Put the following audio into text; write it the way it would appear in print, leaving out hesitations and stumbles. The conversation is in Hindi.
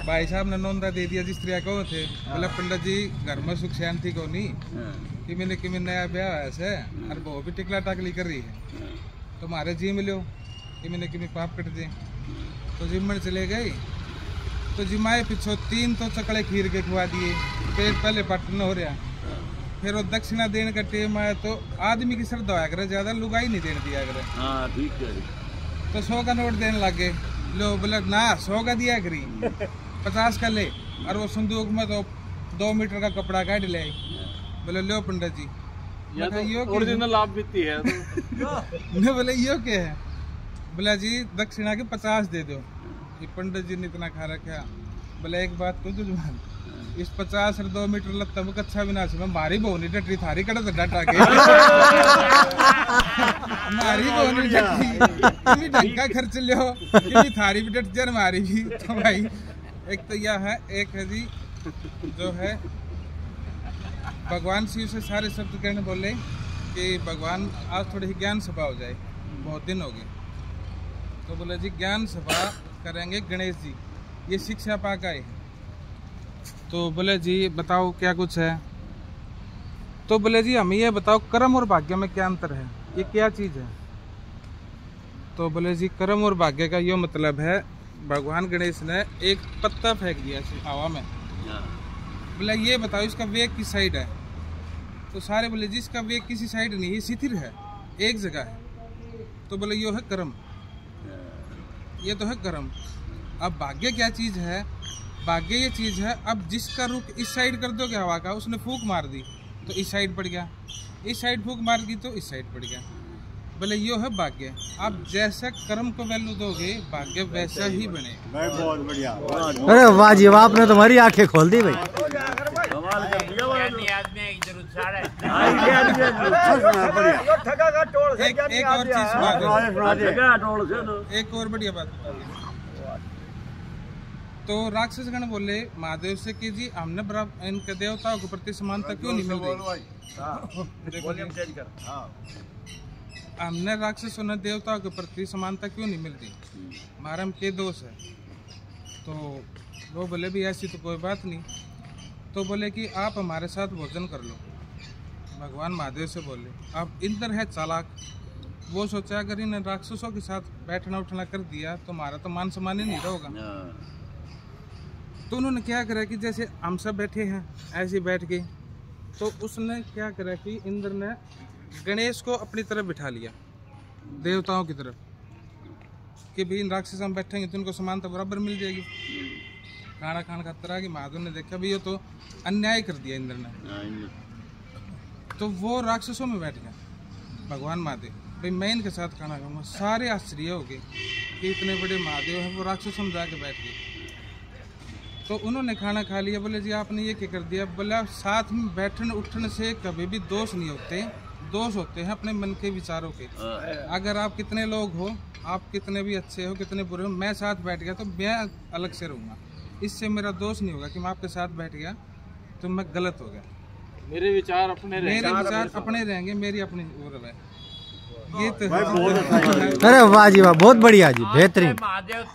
भाई साहब ने नोंदा दे दिया जिस तरह को थे, बोले पंडित जी घर में सुख शांति को नहीं कि मैंने नया ब्याह ऐसे और वो भी टिकला टाकली कर रही है, तो हमारे जी मिलो कि पाप कट दे। तो जिम्मन चले गए, तो जिमाए पिछो 3 तो चकड़े खीर के खुआ दिए, पेट पहले पटन हो रहा। फिर वो दक्षिणा देने का टाइम आया तो आदमी की श्रद्धा होया करे, ज्यादा लुगाई नहीं देने दिया करे। हाँ ठीक है। तो 100 का नोट देने लगे, लो बोले ना 100 का दिया करी, 50 का ले। और वो संदूक में तो 2 मीटर का कपड़ा काट ले, बोले लो पंडित जी, यो ओरिजिनल आप बीती है मैं बोले यो क्या है, बोला जी दक्षिणा के 50 दे दो। ये पंडित जी ने इतना खा रखा, बोले एक बात तो जुबान, इस 50 और 2 मीटर लगता वो कच्चा भी ना से मारी बहुनी डटी थारी कड़ा डाटा के मारी बहुनी डटी ढंग का खर्च लियो कि थारी भी डट जर मारी भी। तो भाई एक तो यह है, एक है जी जो है भगवान शिव से सारे शब्द कहने बोले कि भगवान आज थोड़ी ज्ञान सभा हो जाए, बहुत दिन हो गए। तो बोले जी ज्ञान सभा करेंगे गणेश जी, ये शिक्षा पाक आए। तो बोले जी बताओ क्या कुछ है। तो बोले जी हमें ये बताओ कर्म और भाग्य में क्या अंतर है, ये क्या चीज़ है। तो बोले जी कर्म और भाग्य का ये मतलब है, भगवान गणेश ने एक पत्ता फेंक दिया हवा में, बोले ये बताओ इसका वेग किस साइड है। तो सारे बोले जी इसका वेग किसी साइड नहीं, ये स्थिर है एक जगह है। तो बोले यो है कर्म, ये तो है कर्म। अब भाग्य क्या चीज़ है, भाग्य ये चीज़ है, अब जिसका रुख इस साइड कर दोगे हवा का, उसने फूंक मार दी तो इस साइड पड़ गया, इस साइड फूंक मार दी तो इस साइड पड़ गया। बोले यो है भाग्य। आप जैसा कर्म को वैल्यू दोगे भाग्य वैसा ही बने। बहुत बढ़िया। अरे वाह जी वाह, आपने तुम्हारी आंखें खोल दी भाई। एक और चीज, एक और बढ़िया बात। तो राक्षस गण बोले महादेव से कि जी हमने बराबर इनके देवताओं के प्रति समानता क्यों नहीं मिल रही। हमने राक्षसों ने देवताओं के प्रति समानता क्यों नहीं मिल रही, हमारा में क्या दोष है। तो वो बोले भी ऐसी तो कोई बात नहीं। तो बोले कि आप हमारे साथ भोजन कर लो। भगवान महादेव से बोले आप इंद्र है चालाक, वो सोचा अगर इन राक्षसों के साथ बैठना उठना कर दिया तो हमारा तो मान सम्मान ही नहीं रहेगा। तो उन्होंने क्या करा कि जैसे हम सब बैठे हैं ऐसे बैठ गए, तो उसने क्या करा कि इंद्र ने गणेश को अपनी तरफ बिठा लिया देवताओं की तरफ, कि भाई इन राक्षस हम बैठेंगे तो उनको समानता बराबर मिल जाएगी। खाना खाना खाता रहा कि महादेव ने देखा भाई ये तो अन्याय कर दिया इंद्र ने, तो वो राक्षसों में बैठ गया भगवान महादेव, भाई मैं इनके साथ खाना खाऊंगा। सारे आश्चर्य हो गए कि इतने बड़े महादेव हैं, वो राक्षसों में जाके बैठ गए। तो उन्होंने खाना खा लिया। बोले जी आपने ये क्या कर दिया। बोला साथ में बैठने उठने से कभी भी दोष नहीं होते, दोष होते हैं अपने मन के विचारों के। अगर आप कितने लोग हो, आप कितने भी अच्छे हो कितने बुरे हो, मैं साथ बैठ गया तो मैं अलग से रहूँगा, इससे मेरा दोष नहीं होगा कि मैं आपके साथ बैठ गया तो मैं गलत हो गया। मेरे विचार अपने रहेंगे, मेरी अपनी वो रहे। ये तो अरे वाह जी वाह, बहुत बढ़िया जी, बेहतरीन।